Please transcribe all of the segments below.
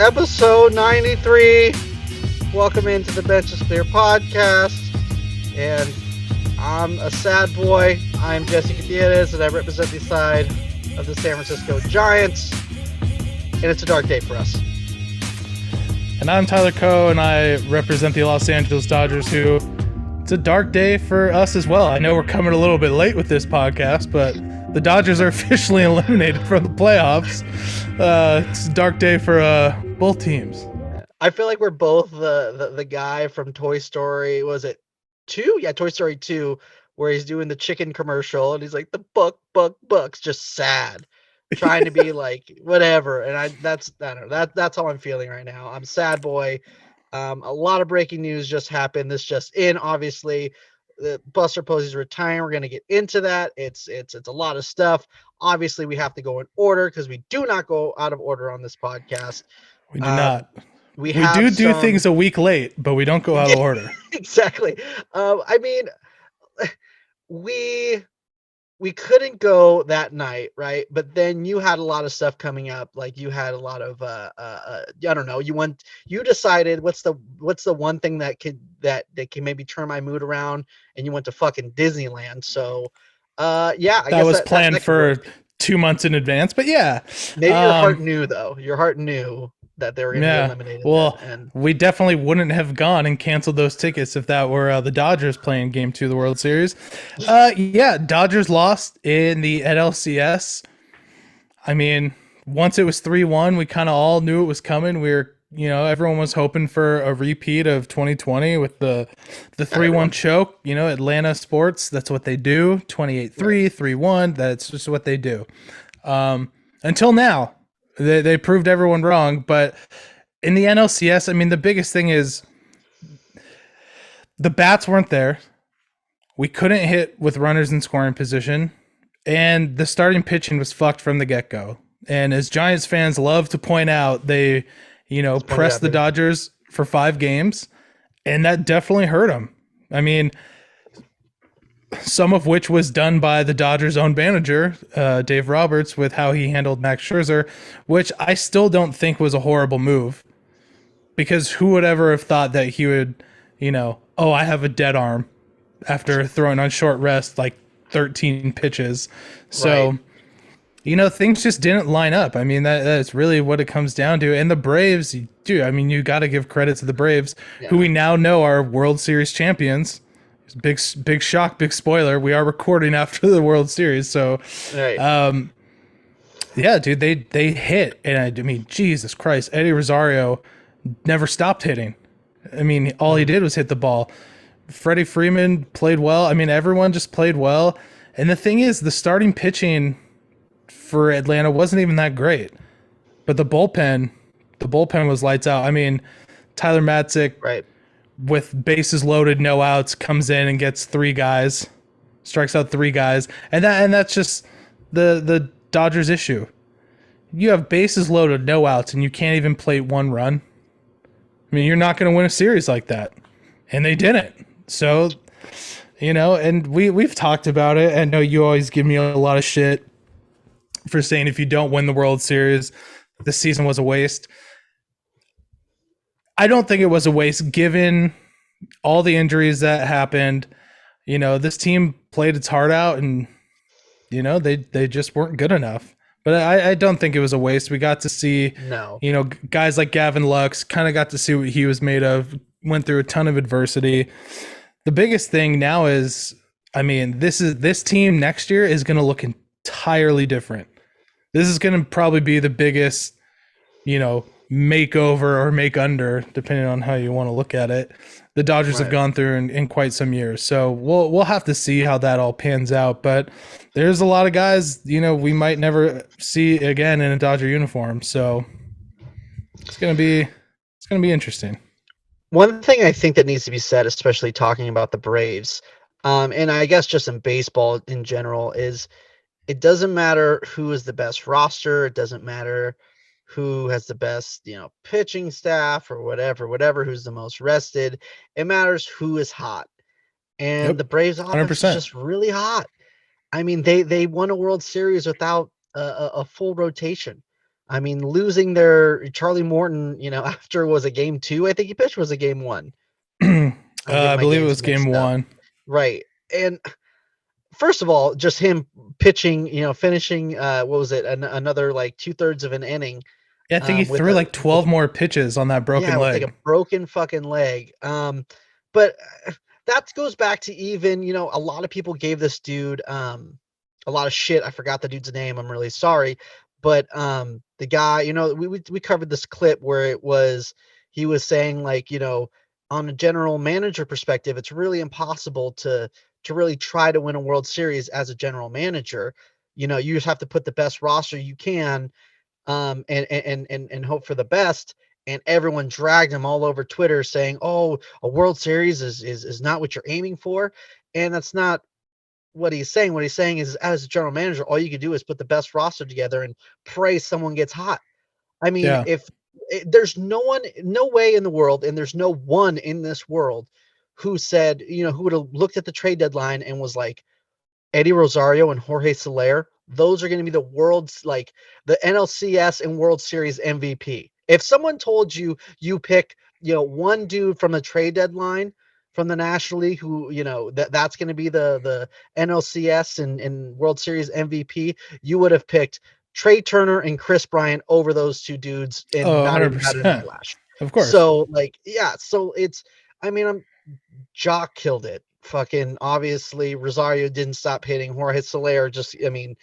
episode 93. Welcome into the Bench is Clear podcast. And I'm a sad boy. I'm Jesse Gutierrez, and I represent the side of the San Francisco Giants. And it's a dark day for us. And I'm Tyler Coe, and I represent the Los Angeles Dodgers, who it's a dark day for us as well. I know we're coming a little bit late with this podcast, but the Dodgers are officially eliminated from the playoffs. It's a dark day for both teams. I feel like we're both the guy from Toy Story. Was it 2? Yeah, Toy Story 2, where he's doing the chicken commercial, and he's like, the bucks, just sad, trying to be like whatever. And that's how I'm feeling right now. I'm sad boy. A lot of breaking news just happened. This just in, obviously. The Buster Posey's retiring. We're going to get into that. It's a lot of stuff. Obviously, we have to go in order because we do not go out of order on this podcast. We do not. We do things a week late, but we don't go out of order. Exactly. I mean, we couldn't go that night, right? But then you had a lot of stuff coming up. Like you had a lot of I don't know. You decided what's the one thing that can maybe turn my mood around, and you went to fucking Disneyland. So yeah, I guess was planned for 2 months in advance, but yeah. Maybe your heart knew though. Your heart knew that they were going to be eliminated. Well, we definitely wouldn't have gone and canceled those tickets if that were the Dodgers playing Game 2 of the World Series. Yeah, Dodgers lost in the NLCS. I mean, once it was 3-1, we kind of all knew it was coming. We were, everyone was hoping for a repeat of 2020 with the 3-1 choke. Atlanta sports, that's what they do. 28-3, 3-1, that's just what they do. Until now. They proved everyone wrong, but in the NLCS, I mean, the biggest thing is the bats weren't there. We couldn't hit with runners in scoring position, and the starting pitching was fucked from the get-go. And as Giants fans love to point out, they, pressed the Dodgers for 5 games, and that definitely hurt them. I mean, some of which was done by the Dodgers' own manager, Dave Roberts, with how he handled Max Scherzer, which I still don't think was a horrible move. Because who would ever have thought that he would, I have a dead arm after throwing on short rest like 13 pitches. So, things just didn't line up. I mean, that's really what it comes down to. And the Braves, you got to give credit to the Braves, who we now know are World Series champions. Big shock, big spoiler. We are recording after the World Series, so yeah, dude, they hit, and I mean, Jesus Christ, Eddie Rosario never stopped hitting. I mean, all he did was hit the ball. Freddie Freeman played well. I mean, everyone just played well. And the thing is, the starting pitching for Atlanta wasn't even that great, but the bullpen was lights out. I mean, Tyler Matzik, right, with bases loaded, no outs, comes in and gets 3 guys, strikes out 3 guys. And that's just the Dodgers issue. You have bases loaded, no outs, and you can't even plate 1 run. I mean, you're not going to win a series like that. And they didn't. So, and we've talked about it. I know you always give me a lot of shit for saying if you don't win the World Series, the season was a waste. I don't think it was a waste given all the injuries that happened. This team played its heart out, and they just weren't good enough. But I don't think it was a waste. We got to see guys like Gavin Lux, kind of got to see what he was made of, went through a ton of adversity. The biggest thing now is, I mean, this team next year is going to look entirely different. This is going to probably be the biggest, makeover or make under, depending on how you want to look at it, the Dodgers have gone through in quite some years. So we'll have to see how that all pans out. But there's a lot of guys, we might never see again in a Dodger uniform. So it's gonna be interesting. One thing I think that needs to be said, especially talking about the Braves, and I guess just in baseball in general, is it doesn't matter who is the best roster. It doesn't matter who has the best, pitching staff or whatever, who's the most rested. It matters who is hot. And the Braves offense 100%. Is just really hot. I mean, they won a World Series without a full rotation. I mean, losing their Charlie Morton, after was a game 2, I think he pitched, was a game 1. I'm getting I my believe it games was game mixed up. one. Right. And first of all, just him pitching, finishing, what was it? Another like 2/3 of an inning, Yeah, I think he with threw like 12 more pitches on that broken with like leg. a broken fucking leg. But that goes back to even, a lot of people gave this dude a lot of shit. I forgot the dude's name. I'm really sorry. But the guy, we covered this clip where he was saying like, on a general manager perspective, it's really impossible to really try to win a World Series as a general manager. You just have to put the best roster you can, and hope for the best. And everyone dragged him all over Twitter saying, "Oh, a World Series is not what you're aiming for," and that's not what he's saying. What he's saying is, as a general manager, all you can do is put the best roster together and pray someone gets hot. I mean, Yeah. if there's no way in the world, and there's no one in this world who said, who would have looked at the trade deadline and was like, Eddie Rosario and Jorge Soler, those are going to be the world's, like, the NLCS and World Series MVP. If someone told you pick, one dude from the trade deadline from the National League who, that's going to be the NLCS and World Series MVP, you would have picked Trey Turner and Chris Bryant over those two dudes and Oh, not even batted an 100%. eyelash. Of course. So, like, yeah, so I mean, Jock killed it. Fucking obviously Rosario didn't stop hitting. Jorge Soler just, I mean,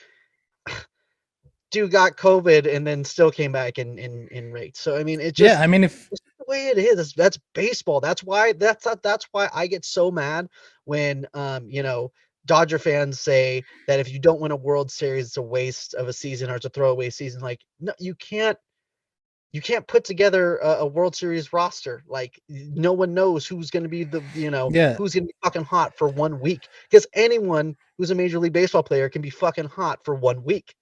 dude got COVID and then still came back in rate. So I mean, Yeah, I mean, if it's just the way it is. That's baseball. That's why I get so mad when Dodger fans say that if you don't win a World Series, it's a waste of a season or it's a throwaway season. Like, no, you can't put together a World Series roster. Like, no one knows who's going to be yeah, who's going to be fucking hot for 1 week, because anyone who's a Major League Baseball player can be fucking hot for 1 week.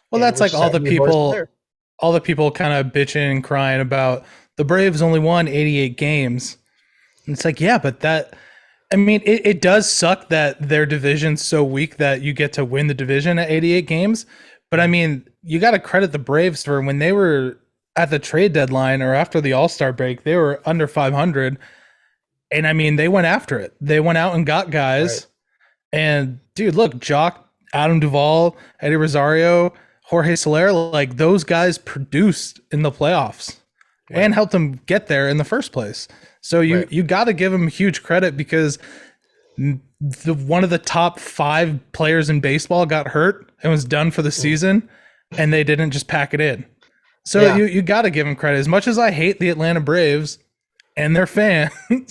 well, And it that's was like just gonna be Horace Blair. all the people kind of bitching and crying about the Braves only won 88 games. And it's like, yeah, but I mean, it does suck that their division's so weak that you get to win the division at 88 games. But I mean, you got to credit the Braves for when they were at the trade deadline or after the All-Star break, they were under 500. And I mean, they went after it. They went out and got Right. guys. And dude, look, Jock, Adam Duvall, Eddie Rosario, Jorge Soler, like those guys produced in the playoffs Right. and helped them get there in the first place. So Right. you got to give them huge credit because one of the top 5 players in baseball got hurt and was done for the Mm. season, and they didn't just pack it in. So Yeah. you got to give them credit. As much as I hate the Atlanta Braves and their fans, I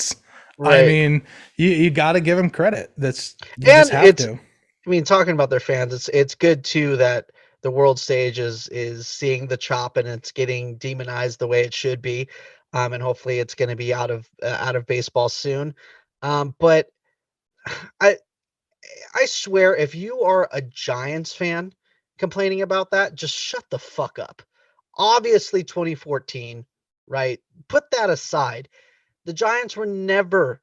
Right. mean, you got to give them credit. You just And have to. I mean, talking about their fans, it's good too that the world stage is seeing the chop and it's getting demonized the way it should be. And hopefully it's going to be out of baseball soon. But I I swear, if you are a Giants fan complaining about that, just shut the fuck up. Obviously, 2014, right? Put that aside. The Giants were never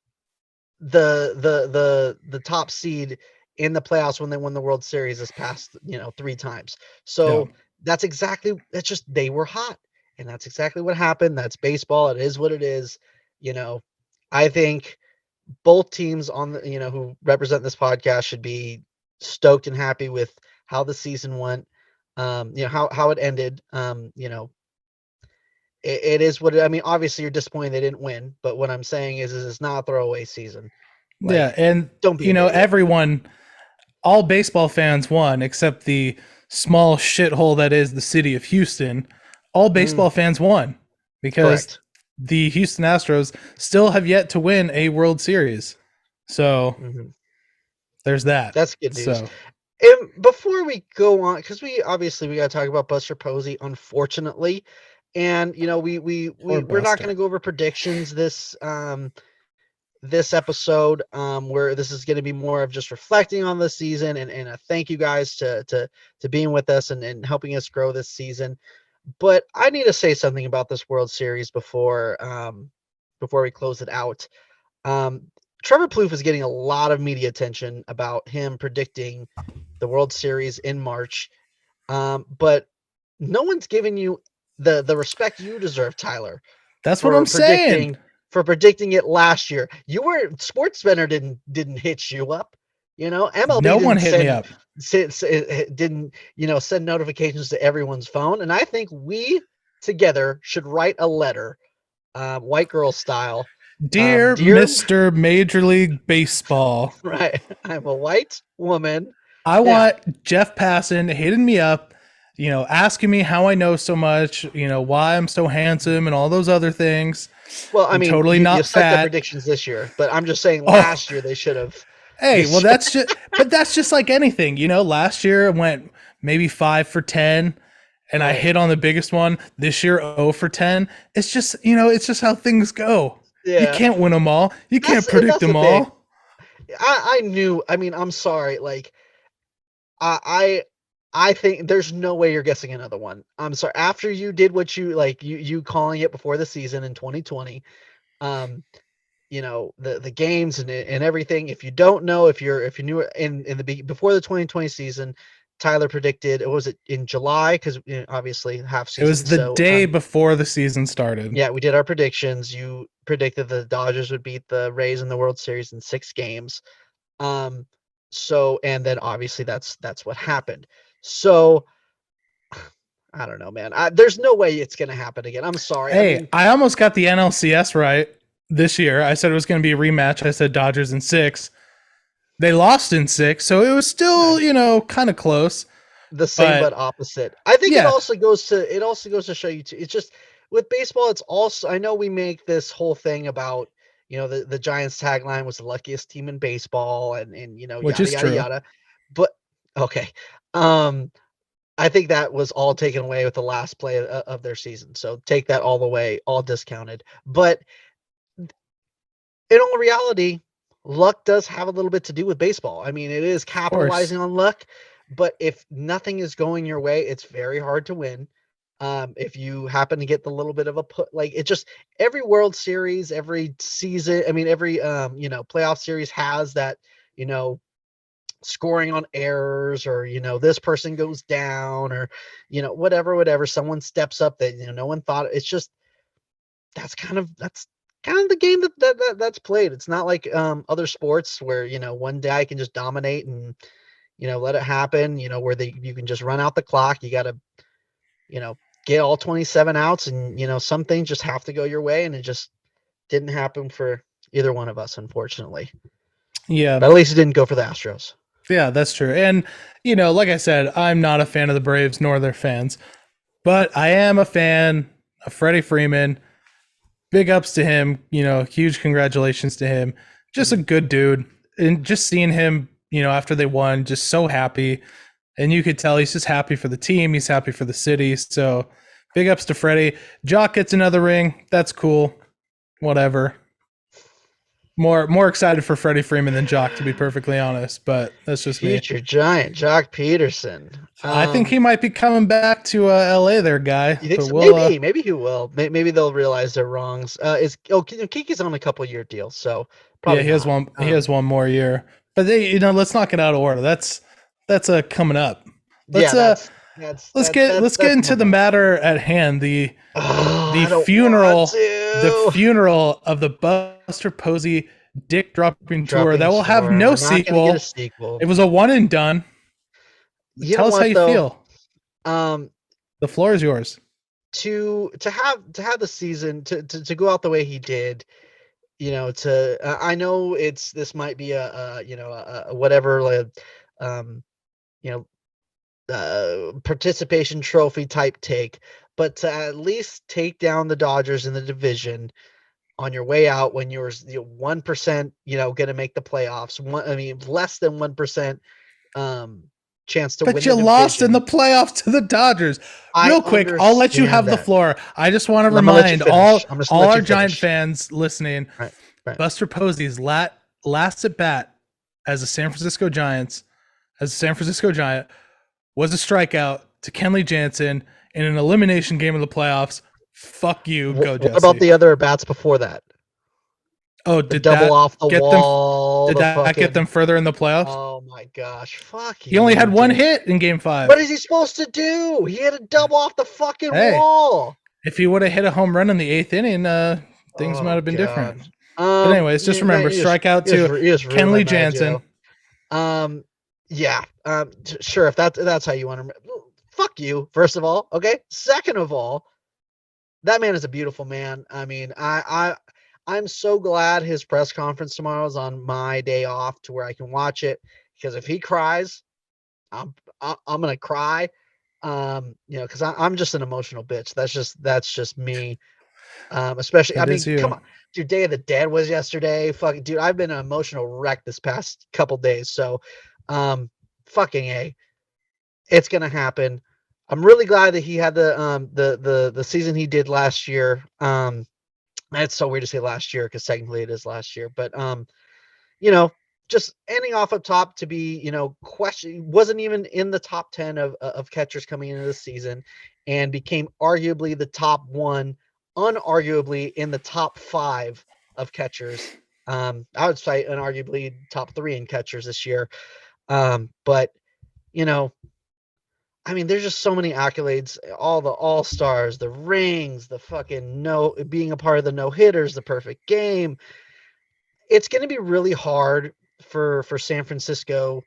the top seed in the playoffs when they won the World Series this past, 3 times. Yeah. So that's just they were hot. And that's exactly what happened. That's baseball. It is what it is. You know, I think both teams on the who represent this podcast should be stoked and happy with how the season went. How it ended. It is what I mean. Obviously, you're disappointed they didn't win, but what I'm saying is it's not a throwaway season. Yeah. Like, And, don't be an idiot. all baseball fans won except the small shithole that is the city of Houston. All Mm, baseball fans won because correct. the Houston Astros still have yet to win a World Series. So Mhm. there's that. That's good news. So And before we go on, because we got to talk about Buster Posey, unfortunately, and poor we're not going Buster. to go over predictions this episode, where this is going to be more of just reflecting on the season, and a thank you guys to being with us and helping us grow this season. But I need to say something about this World Series before we close it out. Um, Trevor Plouffe is getting a lot of media attention about him predicting the World Series in March. But no one's giving you the respect you deserve, Tyler, That's what for I'm saying. predicting it last year. You were SportsCenter didn't hit you up. MLB No one didn't hit me up. didn't send notifications to everyone's phone. And I think we together should write a letter, white girl style. Dear Dear, Mr. Major League Baseball, right? I'm a white woman. I Yeah. want Jeff Passan hitting me up, asking me how I know so much, why I'm so handsome and all those other things. Well, I I'm mean, totally you not sucked at fat. predictions this year, but I'm just saying Oh, last year they should have. hey, well, This that's just like anything, last year I went maybe 5 for 10 and I right. hit on the biggest one. This year, 0 for 10. It's just, it's just how things go. You Yeah. can't win them all. You can't predict That's the them thing. all. I knew. I mean, I'm sorry. Like, I I think there's no way you're guessing another one. I'm sorry. After you did what you like, you calling it before the season in 2020, um, the games and everything. If you don't know, if you knew it in before the 2020 season, Tyler predicted, was it in July? Because obviously half It was season. the So day before the season started, yeah, we did our predictions. You predicted the Dodgers would beat the Rays in the World Series in 6 games. Um, and then obviously that's what happened. So I don't know, man. There's no way it's gonna happen again. I'm sorry. I Hey, mean, I almost got the NLCS right this year. I said it was going to be a rematch. I said Dodgers in 6. They lost in 6, so it was still, kind of close. the same but But opposite. I think yeah, it also goes to show you too. It's just with baseball, it's also, I know we make this whole thing about, the Giants tagline was the luckiest team in baseball and which yada is yada true. yada. But okay. Um I think that was all taken away with the last play of their season. So take that all the way, all discounted. But in all reality, luck does have a little bit to do with baseball. I mean, it is Of course. capitalizing on luck, but if nothing is going your way, it's very hard to win. If you happen to get the little bit of a put, like it just every World Series, every season, I mean, every playoff series has that, you know, scoring on errors or this person goes down or whatever someone steps up that no one thought. It's just that's kind of the game that's played. It's not like other sports where one guy can just dominate and let it happen, where you can just run out the clock. You got to you know get all 27 outs, and some things just have to go your way, and it just didn't happen for either one of us, unfortunately. Yeah. But at least it didn't go for the Astros. Yeah, that's true. And, like I said, I'm not a fan of the Braves nor their fans, but I am a fan of Freddie Freeman. Big ups to him, huge congratulations to him. Just a Mhm. good dude. And just seeing him, after they won, just so happy. And you could tell he's just happy for the team. He's happy for the city. So big ups to Freddie. Jock gets another ring. That's cool. Whatever. More excited for Freddie Freeman than Jock, to be perfectly honest. But that's just me. Future Giant Jock Peterson. I think he might be coming back to LA there, guy. You think But so? we'll Maybe he will. Maybe they'll realize their wrongs. Kiki's on a couple-year deal, so yeah, probably not. he has one more year. But let's not get out of order. That's coming up. Let's Yeah, let's get that's into the Monday. matter at hand. Oh, The I don't want the to. funeral of the Buster Posey dick dropping tour that Dropping will have tour. no We're not gonna get a sequel. sequel. It was a one and done. You know Tell us how what you though? feel. Um, The floor is yours. to have the season to go out the way he did. I know this might be a whatever, like, um, you know participation trophy type take, but to at least take down the Dodgers in the division on your way out when you're 1%, going to make the playoffs. I mean, less than 1% um, chance to But win you the lost in division. the playoffs to the Dodgers. I Real quick, I'll let you understand have the that. floor. I just want to I'm gonna let you remind finish. I'm just gonna all let you our Giant finish. fans listening, Right, right. Buster Posey's last at bat as a San Francisco Giant was a strikeout to Kenley Jansen in an elimination game of the playoffs. Fuck you, go What about Jesse. the other bats before that? Oh, The did double that off the get them? wall, Did the that get them fucking. further in the playoffs? Oh my gosh, fuck He only you, had one dude. hit in Game 5. What is he supposed to do? He had a double off the fucking Hey, wall. if he would have hit a home run in the 8th inning, things might Oh have been different. god. But anyways, just remember, strike out to You just ruined my Kenley mojo. Jansen. Yeah. Sure. If that's how you want to. Fuck you. First of all, okay. Second of all, that man is a beautiful man. I mean, I'm so glad his press conference tomorrow is on my day off to where I can watch it, because if he cries, I'm gonna cry. Because I'm just an emotional bitch. That's just me. Especially, I That is mean, come you. on, dude. Day of the Dead was yesterday. Fucking dude, I've been an emotional wreck this past couple days. So, fucking a, it's gonna happen. I'm really glad that he had the season he did last year. It's so weird to say last year because technically it is last year, but you know, just ending off up top to be, question wasn't even in the top 10 of catchers coming into the season, and became arguably the top one, unarguably in the top 5 of catchers. I would say unarguably top 3 in catchers this year. But you know, I mean, there's just so many accolades, all the all-stars, the rings, the fucking no being a part of the no-hitters, the perfect game. It's going to be really hard for San Francisco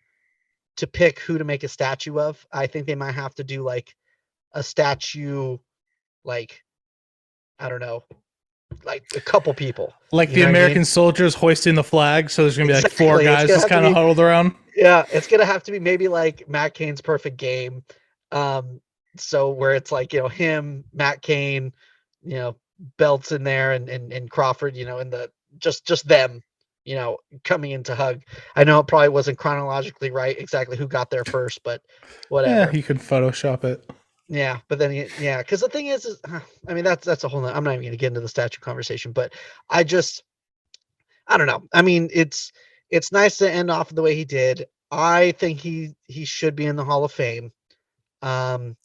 to pick who to make a statue of. I think they might have to do like a statue, like, I don't know, like a couple people. Like You the know what I American mean? soldiers hoisting the flag, so there's gonna be like 4 Exactly. It's guys gonna just have to kind of be, huddled around. yeah, it's gonna have to be maybe like Matt Cain's perfect game. Um, so where it's like, him, Matt Cain, you know, Belts in there, and Crawford, in the just them, coming in to hug. I know it probably wasn't chronologically right exactly who got there first, but Yeah, whatever. you could Photoshop it. Yeah, but then yeah, because the thing is, I mean, that's a whole I'm not even gonna get into the statue conversation, but I just I don't know. I mean, it's nice to end off the way he did. I think he should be in the Hall of Fame. Um,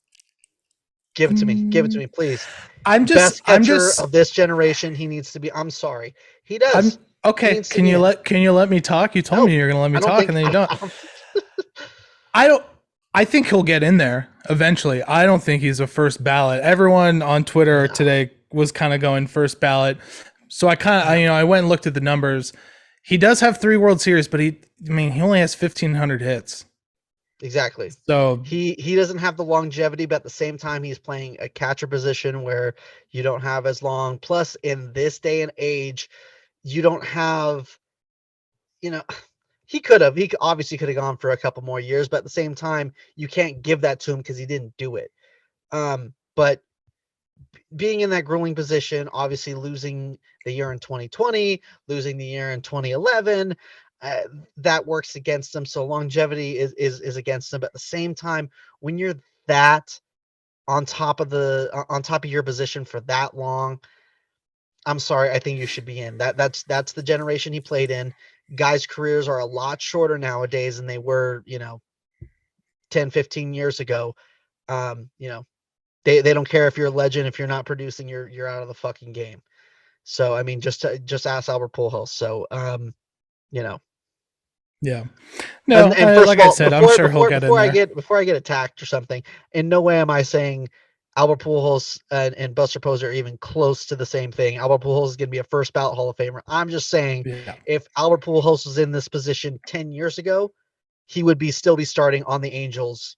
give it to me. Give it to Mm, me, please. I'm just, Best I'm catcher just, of this generation. He needs to be. I'm sorry. He I'm does. He okay. needs to be in. Can you let me talk? You told No, me you're gonna let me I don't talk, think and then you don't. I don't I don't. I think he'll get in there eventually. I don't think he's a first ballot. Everyone on Twitter no. today was kind of going first ballot. So I kind of, No. I went and looked at the numbers. He does have 3 World Series, but he only has 1,500 hits. Exactly. So He doesn't have the longevity, but at the same time, he's playing a catcher position where you don't have as long. Plus, in this day and age, you don't have, you know, he obviously could have gone for a couple more years, but at the same time, you can't give that to him because he didn't do it. But being in that grueling position, obviously losing the year in 2020, losing the year in 2011, uh, that works against him. So longevity is against him. But at the same time, when you're that on top of your position for that long, I'm sorry, I think you should be in. That's the generation he played in. Guys' careers are a lot shorter nowadays than they were, 10, 15 years ago. Um, you know, they don't care if you're a legend. If you're not producing, you're out of the fucking game. So I mean, just ask Albert Pujols. So you know, yeah, no. and first Like of I all, said, I'm sure he'll get in there. before I get attacked or something, in no way am I saying Albert Pujols and Buster Posey are even close to the same thing. Albert Pujols is going to be a first ballot Hall of Famer. I'm just saying, Yeah, if Albert Pujols was in this position 10 years ago, he would still be starting on the Angels,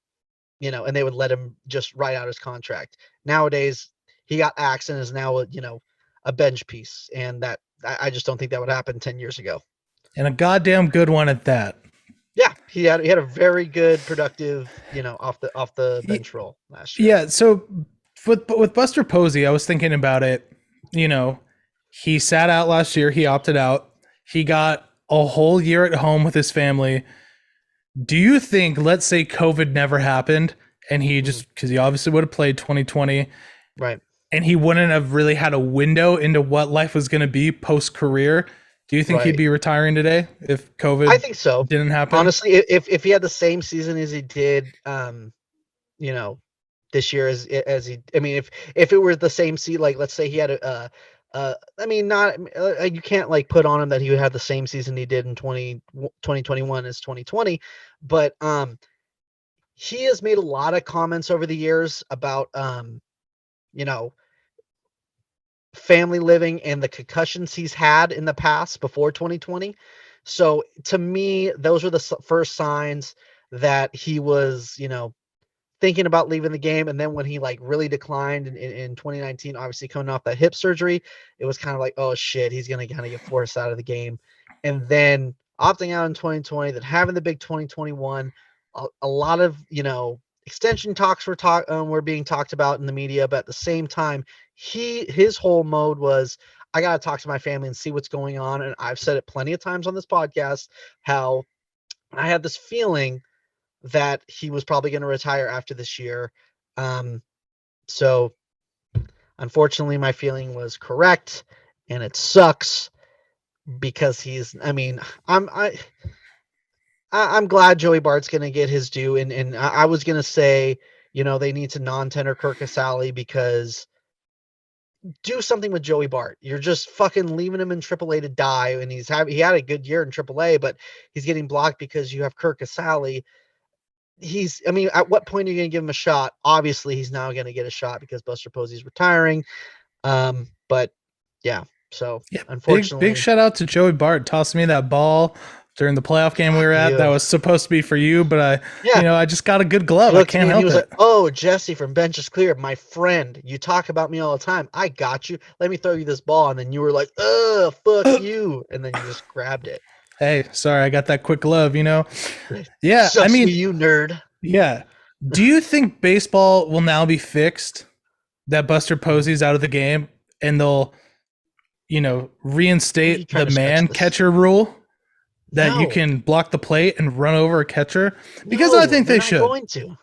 and they would let him just write out his contract. Nowadays, he got axed and is now a bench piece, and that I just don't think that would happen 10 years ago. and a goddamn good one at that. Yeah, he had a very good productive, off the bench role last year. Yeah. So with Buster Posey, I was thinking about it. You know, he sat out last year. He opted out. He got a whole year at home with his family. Do you think, let's say COVID never happened and he Mhm. just, because he obviously would have played 2020 Right. and he wouldn't have really had a window into what life was going to be post career, do you think he'd Right. be retiring today if I COVID think so. didn't happen? Honestly, if he had the same season as he did, you know, this year as he, I mean, if it were the same seat, like let's say he had I mean, not you can't like put on him that he would have the same season he did in 2021 as 2020, but he has made a lot of comments over the years about you know, family living and the concussions he's had in the past before 2020. So to me, those were the first signs that he was, thinking about leaving the game. And then when he like really declined in 2019, obviously coming off that hip surgery, it was kind of like, oh shit, he's going to kind of get forced out of the game. And then opting out in 2020, then having the big 2021, a lot of, extension talks were being talked about in the media, but at the same time, his whole mode was, I got to talk to my family and see what's going on. And I've said it plenty of times on this podcast, how I had this feeling that he was probably going to retire after this year. So unfortunately, my feeling was correct, and it sucks because I'm glad Joey Bart's going to get his due, and I was going to say, they need to non-tender Kirk Casale because do something with Joey Bart. You're just fucking leaving him in AAA to die, and he had a good year in AAA, but he's getting blocked because you have Kirk Casale. At what point are you going to give him a shot? Obviously, he's now going to get a shot because Buster Posey's retiring. But yeah, so Yeah, unfortunately, big shout out to Joey Bart. Tossed me that ball during the playoff game we fuck were at. That you. was supposed to be for you, but Yeah, I just got a good he glove. I looked at me can't and he help was like, it. "Oh, Jesse from Bench is Clear, my friend. You talk about me all the time. I got you. Let me throw you this ball." And then you were like, "Oh, fuck you," and then you just grabbed it. Hey, sorry, I got that quick glove. Yeah, I Sucks to be mean, you, nerd. yeah. Do you think baseball will now be fixed that Buster Mm. Posey's out of the game and they'll, Where are you reinstate trying the to stretch man this? catcher rule that you No, can block the plate and run over a catcher? Because I no, think they're they not should. going to.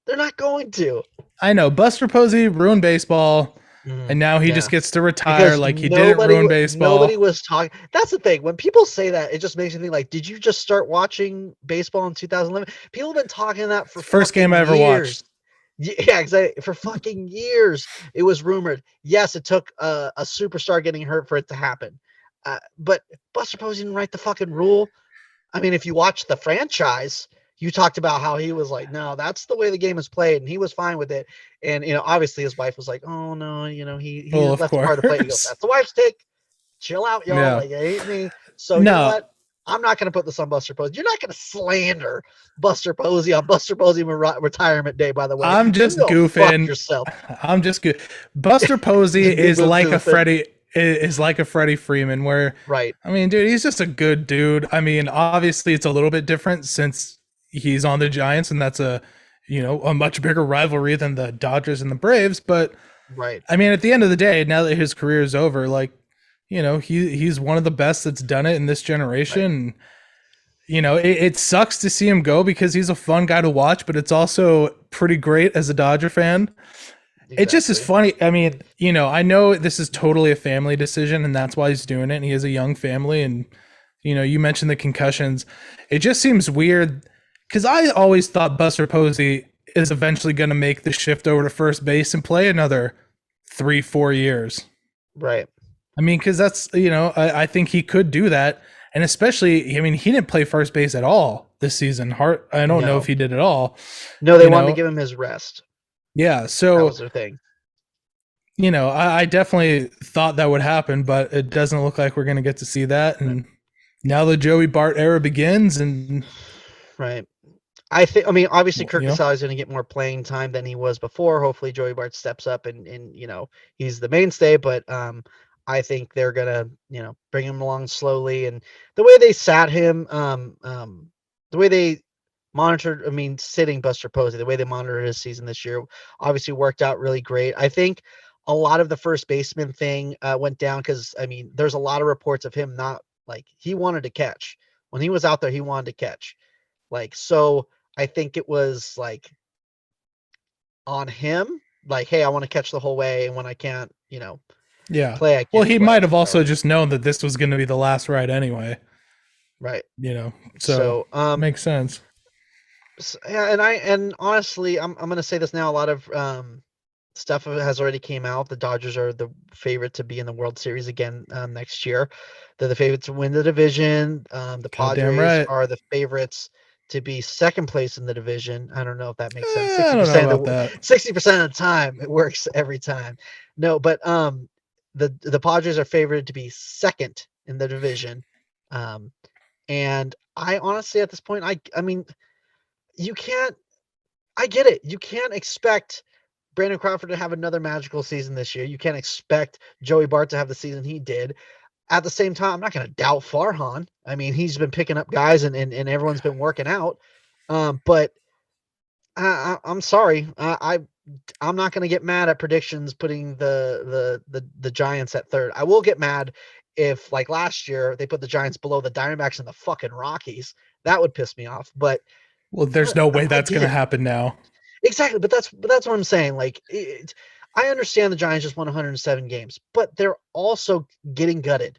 They're not going to. I know Buster Posey ruined baseball and now he just Yeah. gets to retire Because like he didn't ruin nobody baseball. was talking. That's the thing. When people say that, it just makes me think like, did you just start watching baseball in 2011? People have been talking that for First game I fucking ever watched. years. Yeah, exactly. For fucking years, it was rumored. Yes, it took a superstar getting hurt for it to happen. But Buster Posey didn't write the fucking rule. I mean, if you watch the franchise, you talked about how he was like, no, that's the way the game is played, and he was fine with it. And obviously his wife was like, oh no, he Well, of left a part of the plate. He goes, course. that's the wife's take. Chill out, y'all. Yeah. Like, it ain't me. So you know No, what? I'm not gonna put this on Buster Posey. You're not gonna slander Buster Posey on Buster Posey retirement day. By the way, I'm you can just go fuck goofing. yourself. I'm just good. Buster Posey You're is like a goofing. Freddie Freeman where Right. I mean, dude, he's just a good dude. I mean, obviously it's a little bit different since he's on the Giants and that's a much bigger rivalry than the Dodgers and the Braves, but Right. I mean, at the end of the day, now that his career is over, like, he's one of the best that's done it in this Right. generation. It sucks to see him go because he's a fun guy to watch, but it's also pretty great as a Dodger fan. It just is Exactly. funny. I mean, I know this is totally a family decision and that's why he's doing it. And he has a young family. And, you mentioned the concussions. It just seems weird because I always thought Buster Posey is eventually going to make the shift over to first base and play another 3-4 years. Right. I mean, because that's, I think he could do that. And especially, I mean, he didn't play first base at all this season. I don't know if No. he did at all. No, they You wanted to know, give him his rest. yeah. That So was their thing. I definitely thought that would happen, but it doesn't look like we're going to get to see that. Right. And now the Joey Bart era begins, and Right. I mean, obviously Kirk Casale is going to get more playing time than he was before. Hopefully Joey Bart steps up and he's the mainstay, but I think they're going to, bring him along slowly, and the way they sat him the way they monitored, sitting Buster Posey, the way they monitored his season this year obviously worked out really great. I think a lot of the first baseman thing went down cuz there's a lot of reports of him not like he wanted to catch. When he was out there, he wanted to catch. Like, so I think it was like on him, like, hey, I want to catch the whole way, and when I can't, yeah. play, I Well, can't he play. might have also So just known that this was going to be the last ride anyway. right. So So makes sense. yeah, and honestly, I'm gonna say this now. A lot of stuff has already came out. The Dodgers are the favorite to be in the World Series again next year. They're the favorite to win the division. The Goddamn Padres right. are the favorites to be second place in the division. I don't know if that makes sense. I don't know 60% about of the that. 60% of the time it works every time. No, but the Padres are favored to be second in the division. And I honestly at this point I mean you can't I get it. You can't expect Brandon Crawford to have another magical season this year. You can't expect Joey Bart to have the season he did. At the same time, I'm not going to doubt Farhan. I mean, he's been picking up guys and everyone's been working out. But I'm sorry. I'm not going to get mad at predictions putting the Giants at third. I will get mad if like last year they put the Giants below the Diamondbacks and the fucking Rockies. That would piss me off. But Well, there's no way I that's get going to it. happen now. Exactly, but that's what I'm saying. Like, I understand the Giants just won 107 games, but they're also getting gutted.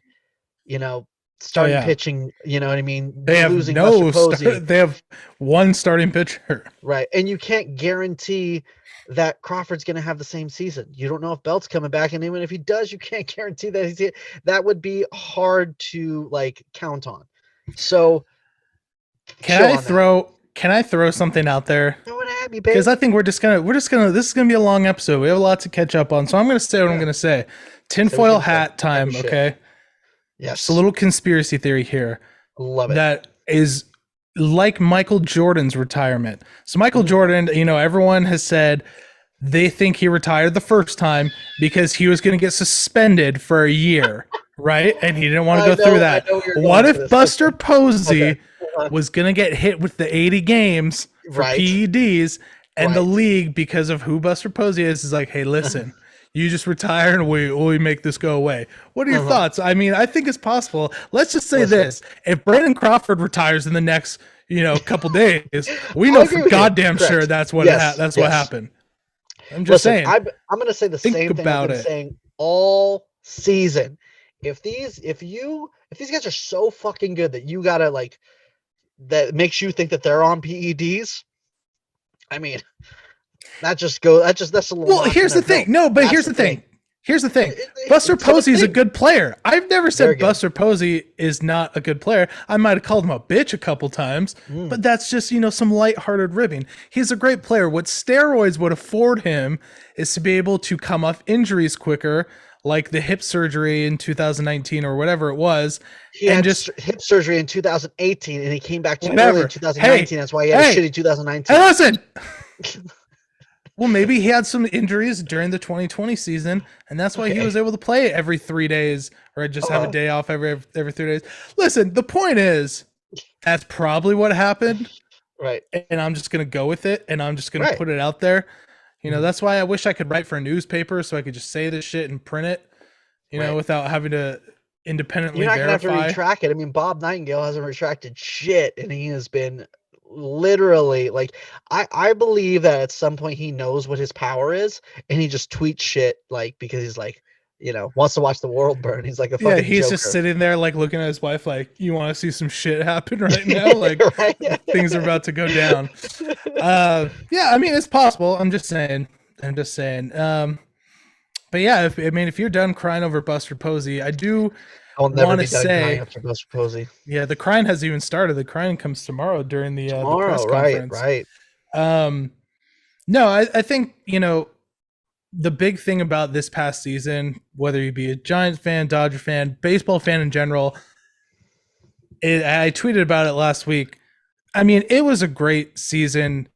You know, Oh starting yeah. pitching. You know what I mean? They have Losing Buster no Posey, start. They have one starting pitcher. right? And you can't guarantee that Crawford's going to have the same season. You don't know if Belt's coming back, and even if he does, you can't guarantee that he's. That would be hard to like count on. So chill on that. Can I throw something out there? Throw it at me, Because I baby. think this is gonna be a long episode. We have a lot to catch up on. So I'm gonna say what I'm Yeah. gonna say. Say what you're Tinfoil gonna say. hat Talk your time, shit. okay? Just a Yes, little conspiracy theory here love it. that is like Michael Jordan's retirement. So Michael Mhm. Jordan, everyone has said they think he retired the first time because he was going to get suspended for a year, right? And he didn't want to go through I that. know where you're What going for if this. Buster Posey Okay. was going to get hit with the 80 games for Right. PEDs and the Right. league, because of who Buster Posey is like, hey, listen, you just retire and we make this go away. What are your thoughts? I mean, I think it's possible. Let's just say Listen. this. If Brandon Crawford retires in the next, couple days, we I know agree for with you. goddamn Correct. sure that's what Yes. that's Yes. what happened. I'm just Listen, saying. I'm going to say the Think same thing I've about been it. saying all season. If these guys are so fucking good that you gotta like that makes you think that they're on PEDs, I mean, that's a little. Well, here's the thing. No, but here's the thing. Here's the thing. Buster Some Posey is a thing. good player. I've never Very said good. Buster Posey is not a good player. I might have called him a bitch a couple times, but that's just, some lighthearted ribbing. He's a great player. What steroids would afford him is to be able to come off injuries quicker, like the hip surgery in 2019 or whatever it was. He and had just hip surgery in 2018, and he came back too early whatever. in 2019. That's why he had a shitty 2019. Hey, listen. Well, maybe he had some injuries during the 2020 season, and that's why he was able to play every 3 days, or just have a day off every 3 days. Listen, the point is, that's probably what happened, Right. and I'm just gonna go with it, and I'm just gonna Right. put it out there. That's why I wish I could write for a newspaper so I could just say this shit and print it, Right. without having to independently You're not gonna have to verify. retract it. I mean, Bob Nightingale hasn't retracted shit, and he has been literally like I believe that at some point he knows what his power is, and he just tweets shit like because he's like, wants to watch the world burn. He's like a Yeah, fucking he's Joker. just sitting there like looking at his wife like, you want to see some shit happen right now? Like Right? things are about to go down. Yeah, I mean it's possible. I'm just saying. But yeah, if you're done crying over Buster Posey, I do I'll never want be to done crying say, after Buster Posey. yeah, the crying hasn't even started. The crying comes tomorrow during the press Right, conference. right. No, I think the big thing about this past season, whether you be a Giants fan, Dodger fan, baseball fan in general, I tweeted about it last week. I mean, it was a great season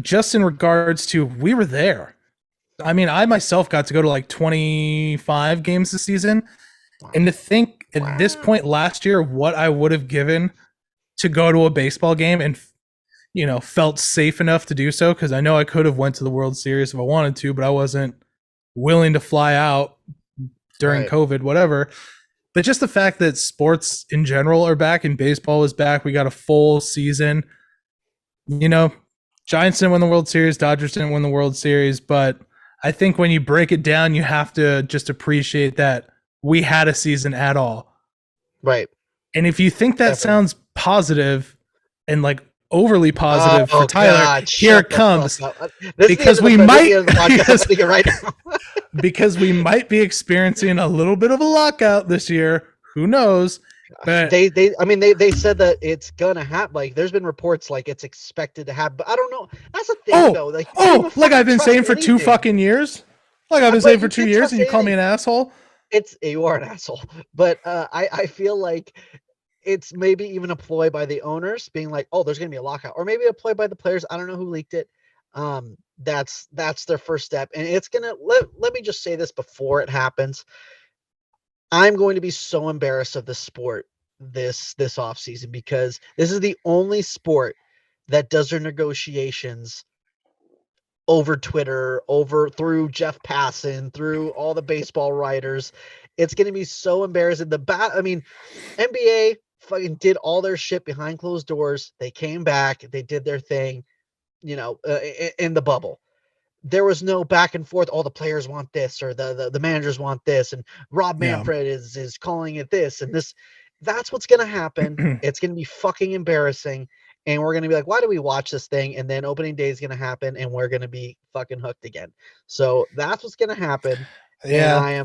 just in regards to we were there. I mean, I myself got to go to like 25 games this season. And to think at this point last year, what I would have given to go to a baseball game and, felt safe enough to do so, because I know I could have went to the World Series if I wanted to, but I wasn't willing to fly out during COVID, whatever. But just the fact that sports in general are back and baseball was back, we got a full season. Giants didn't win the World Series, Dodgers didn't win the World Series, but I think when you break it down, you have to just appreciate that we had a season at all. Right. And if you think that sounds positive and like overly positive for Tyler. God, Here shut it the fuck comes. up. This is the end Because of the, we this is might the end of the podcast. I'm because, ending it right now. because we might be experiencing a little bit of a lockout this year. Who knows? But They said that it's gonna happen. Like, there's been reports like it's expected to happen, but I don't know. That's the thing, though. Like, you can't even like I've fucking been trust saying for two anything. fucking years. Like I've been saying But for you 2 can't years, trust and you call me anything. an asshole. You are an asshole. But I feel like it's maybe even a ploy by the owners, being like, oh, there's gonna be a lockout, or maybe a ploy by the players. I don't know who leaked it. That's their first step, and it's gonna let me just say this before it happens. I'm going to be so embarrassed of the sport this off season, because this is the only sport that does their negotiations over Twitter, over through Jeff Passan, through all the baseball writers. It's going to be so embarrassing. NBA fucking did all their shit behind closed doors. They came back, they did their thing, in the bubble. There was no back and forth. All the players want this, or the managers want this, and Rob Yeah. Manfred is calling it this and this. That's what's gonna happen. It's gonna be fucking embarrassing, and we're gonna be like, why do we watch this thing? And then opening day is gonna happen, and we're gonna be fucking hooked again. So that's what's gonna happen, and Yeah.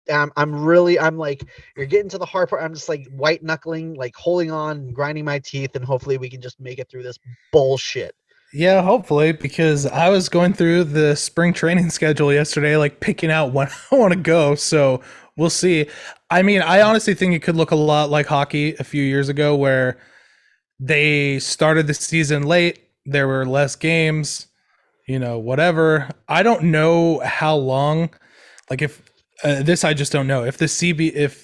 I'm like, you're getting to the hard part. I'm just like white knuckling, like holding on, grinding my teeth, and hopefully we can just make it through this bullshit. Yeah, hopefully, because I was going through the spring training schedule yesterday, like picking out when I want to go. So we'll see. I mean, I honestly think it could look a lot like hockey a few years ago, where they started the season late, there were less games, whatever. I don't know how long, like if this, I just don't know if the CBA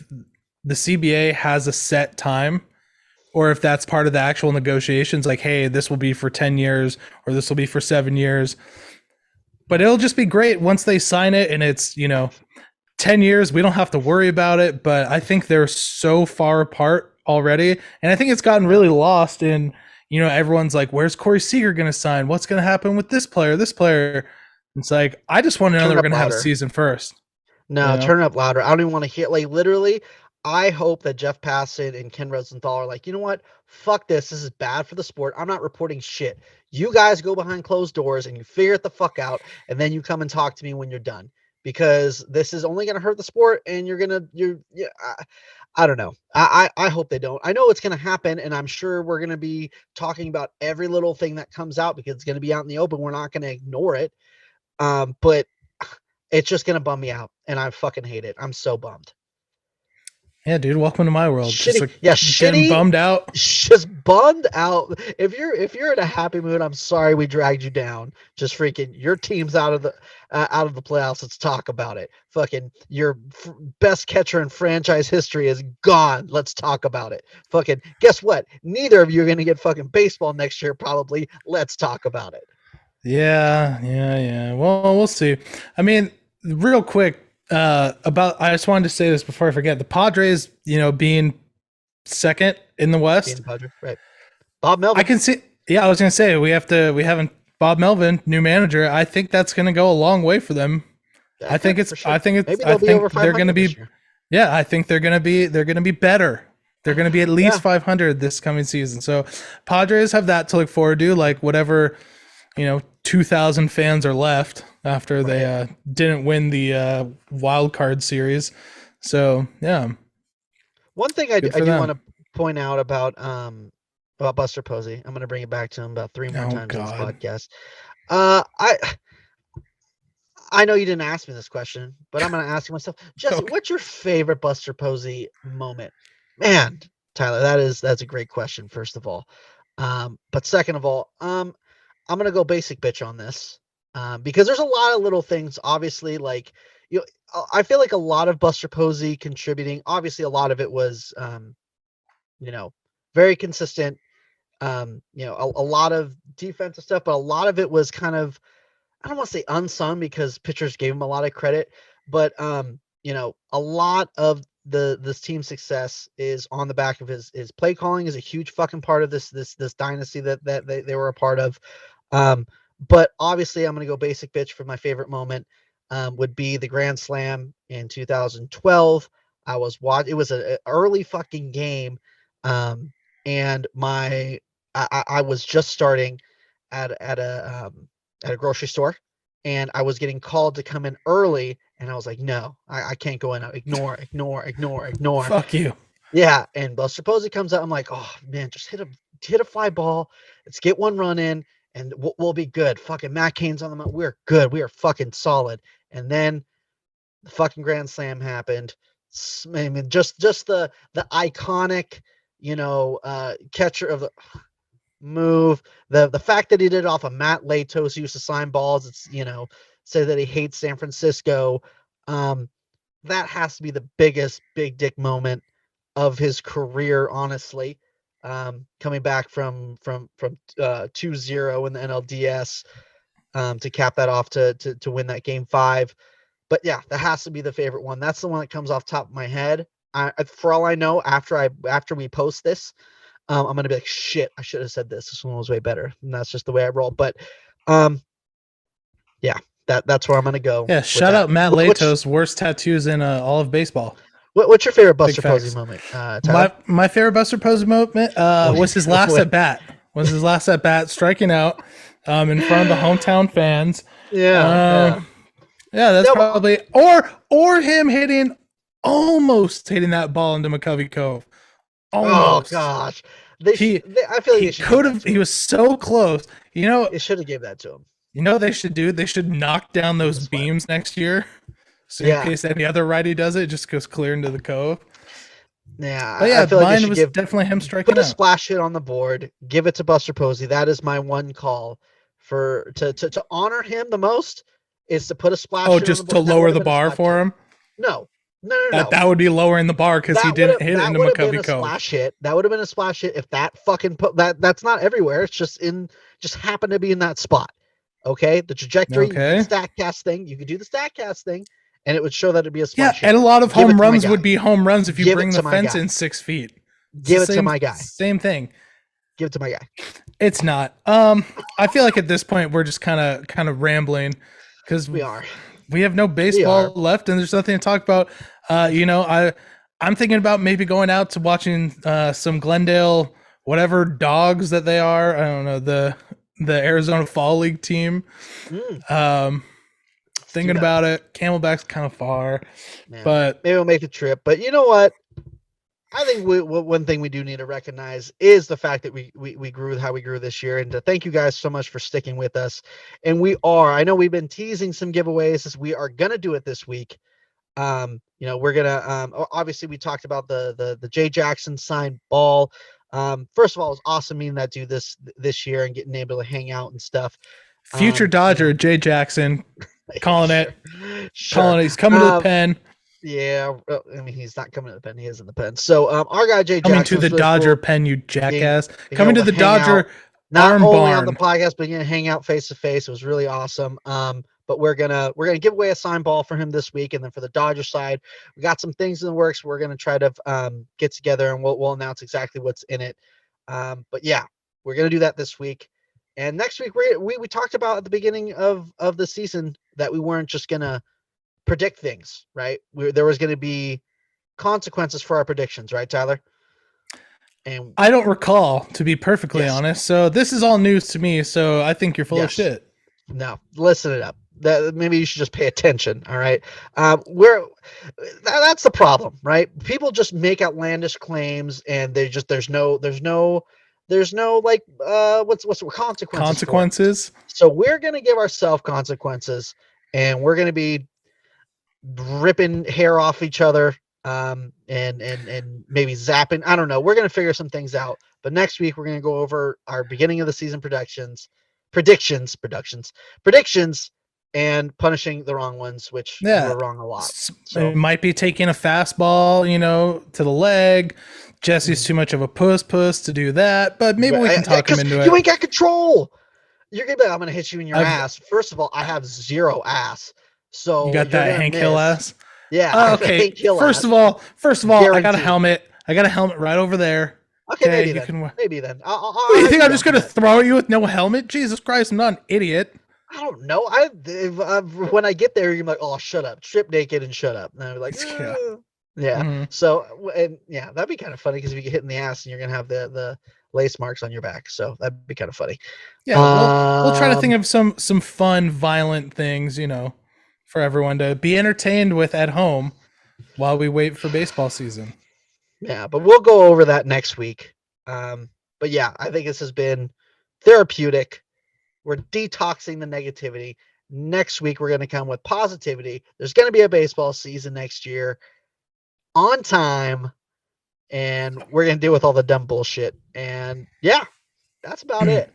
has a set time, or if that's part of the actual negotiations, like, hey, this will be for 10 years or this will be for 7 years. But it'll just be great once they sign it and it's, 10 years. We don't have to worry about it. But I think they're so far apart already. And I think it's gotten really lost in, everyone's like, where's Corey Seager going to sign? What's going to happen with this player, this player? It's like, I just want to know that Turn we're up going to have a louder. season first. No, turn it up louder. I don't even want to hear, like, literally. I hope that Jeff Passan and Ken Rosenthal are like, you know what? Fuck this. This is bad for the sport. I'm not reporting shit. You guys go behind closed doors and you figure it the fuck out, and then you come and talk to me when you're done, because this is only going to hurt the sport, and yeah. I don't know. I hope they don't. I know it's going to happen, and I'm sure we're going to be talking about every little thing that comes out, because it's going to be out in the open. We're not going to ignore it. But it's just gonna bum me out, and I fucking hate it. I'm so bummed. Yeah, dude, welcome to my world. Just Shitty, like yeah, getting shitty. bummed out. Just bummed out. If you're in a happy mood, I'm sorry we dragged you down. Just freaking, your team's out of the playoffs. Let's talk about it. Fucking, your best catcher in franchise history is gone. Let's talk about it. Fucking, guess what? Neither of you are gonna get fucking baseball next year, probably. Let's talk about it. Yeah. Well, we'll see. I mean, real quick, I just wanted to say this before I forget. The Padres, being second in the Being West, a Padre, right? Bob I Melvin. can see. Yeah, I was gonna say we haven't Bob Melvin, new manager. I think that's gonna go a long way for them. Yeah, yeah, for sure. Maybe I they'll be over think they're gonna 500 this be. year. Yeah, I think they're gonna be better. They're gonna be at Yeah. least 500 this coming season. So Padres have that to look forward to. Like whatever 2,000 fans are left after they Right. didn't win the wild card series. So yeah, One thing I good I for do want them. to point out about Buster Posey. I'm going to bring it back to him about three more Oh times in this God. podcast. I know you didn't ask me this question, but I'm going to ask you myself. Jesse, Okay. what's your favorite Buster Posey moment? Man, Tyler, that's a great question, first of all. But second of all, I'm gonna go basic bitch on this, because there's a lot of little things. Obviously, like, I feel like a lot of Buster Posey contributing. Obviously, a lot of it was, you know, very consistent. A lot of defensive stuff, but a lot of it was kind of, I don't want to say unsung, because pitchers gave him a lot of credit, but a lot of this team's success is on the back of his play calling. Is a huge fucking part of this dynasty that they were a part of. Um, but obviously, I'm gonna go basic bitch for my favorite moment. Would be the Grand Slam in 2012. It was an early fucking game, and I was just starting at a grocery store, and I was getting called to come in early, and I was like, no, I can't go in. Ignore. Fuck you. Yeah, and Buster Posey comes out. I'm like, oh man, just hit a fly ball. Let's get one run in, and we'll be good. Fucking Matt Cain's on the mound. We're good. We are fucking solid. And then the fucking grand slam happened. I mean, just the iconic, catcher of the move. The fact that he did it off of Matt Latos, who used to sign balls. It's say that he hates San Francisco. That has to be the biggest big dick moment of his career, honestly. Coming back from 2-0 in the NLDS, to cap that off to win that game 5. But yeah, that has to be the favorite one. That's the one that comes off the top of my head. For all I know, after we post this, I'm gonna be like, shit, I should have said this. This one was way better, and that's just the way I roll. But yeah, that's where I'm gonna go. Yeah, shout out Matt Latos, worst tattoos in all of baseball. What's your favorite Buster Posey moment, Tyler? My favorite Buster Posey moment was his last at bat. Striking out in front of the hometown fans. Yeah, that's probably or him almost hitting that ball into McCovey Cove. Almost. Oh gosh, I feel like he could have. He was so close. They should have gave that to him. You know what they should do? They should knock down those beams next year. So in case any other righty does it, it just goes clear into the cove. Yeah, but yeah, I feel like mine was definitely him striking out. Put a splash hit on the board. Give it to Buster Posey. That is my one call to honor him the most, is to put a splash. Oh, just to lower the bar for him? No. That would be lowering the bar because he didn't hit into McCovey Cove. That would have been a splash hit if that fucking that's not everywhere. It's just happened to be in that spot. Okay, the trajectory, StatCast thing. You could do the StatCast thing, and it would show that it'd be a splash hit. And a lot of home runs would be home runs if you bring the fence in 6 feet. Give it to my guy. Same thing. Give it to my guy. It's not. I feel like at this point we're just kind of rambling because we have no baseball left and there's nothing to talk about. I'm thinking about maybe going out to watching some Glendale, whatever dogs that they are. I don't know, the Arizona Fall League team. Thinking about it. Camelback's kind of far, but maybe we'll make the trip. But you know what? I think one thing we do need to recognize is the fact that we grew how we grew this year, and to thank you guys so much for sticking with us. And I know we've been teasing some giveaways. We are gonna do it this week. We're gonna obviously we talked about the Jay Jackson signed ball. First of all, it was awesome meeting that dude this year and getting able to hang out and stuff. Future Dodger Jay Jackson, calling it. He's coming to the pen. Yeah, I mean, he's not coming to the pen. He is in the pen. So our guy Jay Jackson coming to the really Dodger pen, you jackass. Coming to the Dodger not arm only barn. on the podcast, but hang out face to face. It was really awesome. But we're gonna give away a signed ball for him this week, and then for the Dodger side, we got some things in the works. We're gonna try to get together, and we'll announce exactly what's in it. But yeah, we're gonna do that this week, and next week we talked about at the beginning of the season that we weren't just gonna predict things, right? There was gonna be consequences for our predictions, right, Tyler? And I don't recall, to be perfectly honest. So this is all news to me. So I think you're full of shit. No, listen it up. Maybe you should just pay attention. All right. That's the problem, right? People just make outlandish claims and there's no like what's consequences. So we're gonna give ourselves consequences, and we're gonna be ripping hair off each other, and maybe zapping. I don't know. We're gonna figure some things out. But next week we're gonna go over our beginning of the season predictions, and punishing the wrong ones, which were wrong a lot. So it might be taking a fastball, to the leg. Jesse's too much of a puss to do that, but maybe we can talk him into it. You ain't got control. You're gonna be like, I'm gonna hit you in your ass. First of all, I have 0 ass. So you got that Hank Hill ass? Yeah. Okay. First of all, I got a helmet. I got a helmet right over there. Okay, maybe then. You think I'm just gonna throw at you with no helmet? Jesus Christ, I'm not an idiot. I don't know. When I get there, you're like, oh, shut up, strip naked and shut up. And I'm like, Yeah. Mm-hmm. So, and yeah, that'd be kind of funny because if you get hit in the ass and you're gonna have the lace marks on your back, so that'd be kind of funny. Yeah, we'll try to think of some fun, violent things, for everyone to be entertained with at home while we wait for baseball season. Yeah, but we'll go over that next week. But yeah, I think this has been therapeutic. We're detoxing the negativity. Next week, we're going to come with positivity. There's going to be a baseball season next year on time, and we're going to deal with all the dumb bullshit. And yeah, that's about it.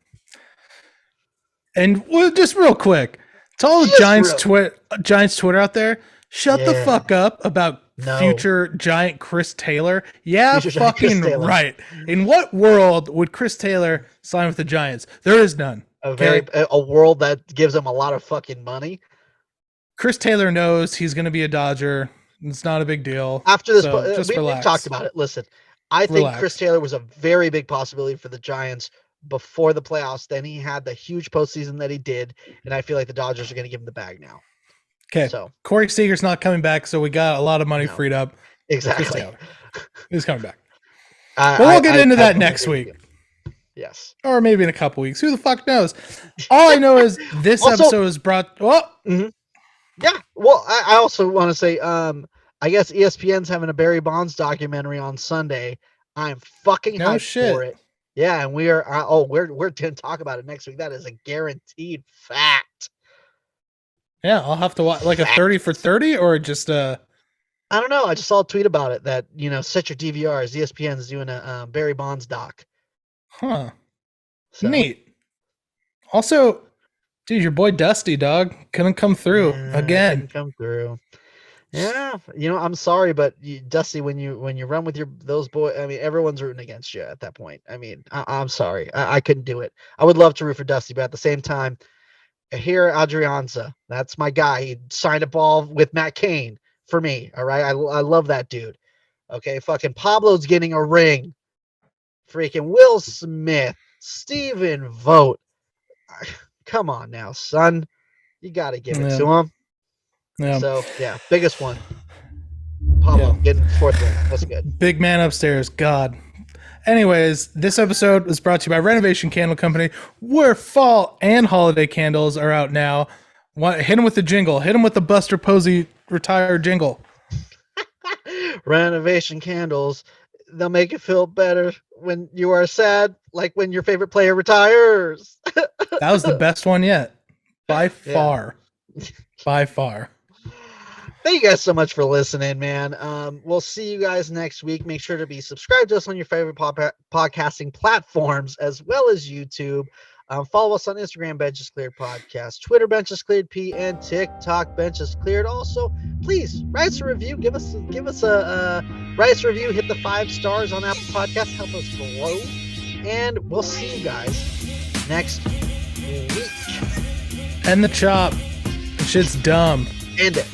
And just real quick, to all the Giants Twitter out there, shut the fuck up about future Giant Chris Taylor. Yeah, future fucking Taylor. Right. In what world would Chris Taylor sign with the Giants? There is none. A world that gives him a lot of fucking money. Chris Taylor knows he's going to be a Dodger. It's not a big deal. After this, we've talked about it. Listen, I think Chris Taylor was a very big possibility for the Giants before the playoffs. Then he had the huge postseason that he did, and I feel like the Dodgers are going to give him the bag now. Okay, so Corey Seager's not coming back, so we got a lot of money freed up. Exactly. He's coming back. But we'll get into that next week. Yes. Or maybe in a couple weeks. Who the fuck knows? All I know is this episode is brought... Mm-hmm. Yeah. Well, I also want to say, I guess ESPN's having a Barry Bonds documentary on Sunday. I'm fucking hyped for it. Yeah, and we're going to talk about it next week. That is a guaranteed fact. Yeah, I'll have to watch like a 30 for 30 or just I don't know. I just saw a tweet about it that, set your DVRs. ESPN's doing a Barry Bonds doc. Huh. So. Neat. Also, dude, your boy Dusty, dog, couldn't come through again. Couldn't come through. Yeah, I'm sorry, but Dusty, when you run with those boys, I mean, everyone's rooting against you at that point. I mean, I'm sorry, I couldn't do it. I would love to root for Dusty, but at the same time, here Adrianza, that's my guy. He signed a ball with Matt Cain for me. All right, I love that dude. Okay, fucking Pablo's getting a ring. Freaking Will Smith, Stephen Vogt. Come on now, son. You got to give it to him. Yeah. So, yeah, biggest one. Pablo getting fourth ring. That's good. Big man upstairs. God. Anyways, this episode was brought to you by Renovation Candle Company, where fall and holiday candles are out now. Hit him with the jingle. Hit him with the Buster Posey retired jingle. Renovation Candles. They'll make it feel better when you are sad, like when your favorite player retires. That was the best one yet. By far. By far. Thank you guys so much for listening, man. We'll see you guys next week. Make sure to be subscribed to us on your favorite podcasting platforms, as well as YouTube. Follow us on Instagram, Benches Cleared Podcast, Twitter, Benches Cleared P, and TikTok, Benches Cleared. Also, please write us a review. Give us a write us a review. Hit the 5 stars on Apple Podcasts. Help us grow. And we'll see you guys next week. End the chop. Shit's dumb. End it.